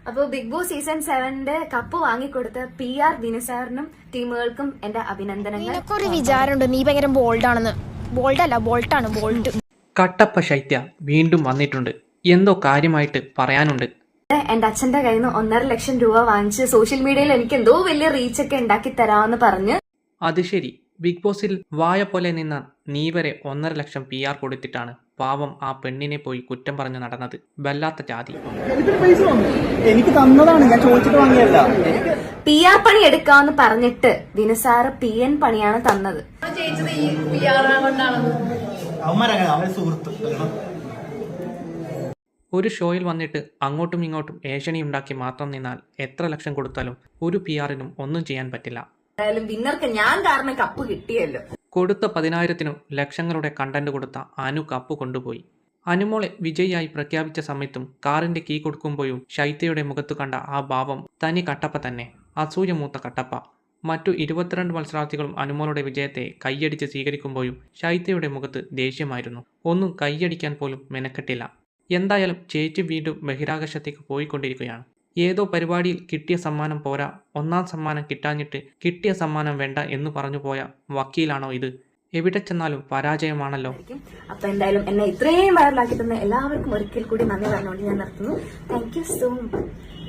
അപ്പൊ Big Boss season 7 കപ്പ് വാങ്ങിക്കൊടുത്ത PR ദിനസാറിനും ടീമുകൾക്കും എന്റെ അഭിനന്ദനങ്ങൾ. ഒരു വിചാരമുണ്ട് നീ ഭയങ്കര ബോൾഡാണെന്ന്. ബോൾഡല്ല, ബോൾട്ടാണ്, ബോൾട്ട്. കട്ടപ്പ ശൈത്യ വീണ്ടും വന്നിട്ടുണ്ട്. എന്തോ കാര്യമായിട്ട് പറയാനുണ്ട്. എന്റെ അച്ഛന്റെ കയ്യിൽ നിന്ന് 1.5 ലക്ഷം രൂപ വാങ്ങിച്ച് സോഷ്യൽ മീഡിയയിൽ എനിക്ക് എന്തോ വലിയ റീച്ച് ഒക്കെ ഉണ്ടാക്കി തരാമെന്ന് പറഞ്ഞ്. അത് ശരി, ബിഗ് ബോസിൽ വായ പോലെ നിന്ന നീ വരെ 1.5 ലക്ഷം PR കൊടുത്തിട്ടാണ് പാവം ആ പെണ്ണിനെ പോയി കുറ്റം പറഞ്ഞു നടന്നത്. വല്ലാത്ത ജാതി. എനിക്ക് തന്നതാണ്, ഞാൻ ചോദിച്ചിട്ട് വാങ്ങിയല്ല. PR പണി എടുക്കാന്ന് പറഞ്ഞിട്ട് ദിനസാറ് PN പണിയാണ് തന്നത്. ഒരു ഷോയിൽ വന്നിട്ട് അങ്ങോട്ടും ഇങ്ങോട്ടും ഏഷണി ഉണ്ടാക്കി മാത്രം നിന്നാൽ എത്ര ലക്ഷം കൊടുത്താലും ഒരു PRനും ഒന്നും ചെയ്യാൻ പറ്റില്ല. എന്തായാലും വിന്നർക്ക് ഞാൻ കാരണം കപ്പ് കിട്ടിയല്ലോ. കൊടുത്ത 10,000-നും ലക്ഷങ്ങളുടെ കണ്ടന്റ് കൊടുത്ത അനു കപ്പ് കൊണ്ടുപോയി. അനുമോളെ വിജയിയായി പ്രഖ്യാപിച്ച സമയത്തും കാറിന്റെ കീ കൊടുക്കുമ്പോഴും ശൈത്യയുടെ മുഖത്തു കണ്ട ആ ഭാവം തനി കട്ടപ്പ തന്നെ. അസൂയ മൂത്ത കട്ടപ്പ. മറ്റു 22 മത്സരാർത്ഥികളും അനുമോളുടെ വിജയത്തെ കൈയടിച്ച് സ്വീകരിക്കുമ്പോഴും ശൈത്യയുടെ മുഖത്ത് ദേഷ്യമായിരുന്നു. ഒന്നും കൈയടിക്കാൻ പോലും മെനക്കെട്ടില്ല. എന്തായാലും ചേച്ചി വീണ്ടും ബഹിരാകാശത്തേക്ക് പോയിക്കൊണ്ടിരിക്കുകയാണ്. ഏതോ പരിപാടിയിൽ കിട്ടിയ സമ്മാനം പോരാ, 1ാം സമ്മാനം കിട്ടാഞ്ഞിട്ട് കിട്ടിയ സമ്മാനം വേണ്ട എന്ന് പറഞ്ഞു പോയ വക്കീലാണോ ഇത്? എവിടെ ചെന്നാലും പരാജയമാണല്ലോ. അപ്പൊ എന്തായാലും എന്നെ ഇത്രയും വൈറലാക്കി തന്ന എല്ലാവർക്കും ഒരിക്കൽ കൂടി നന്ദി പറഞ്ഞുകൊണ്ട് ഞാൻ നിർത്തുന്നു. Thank you so much.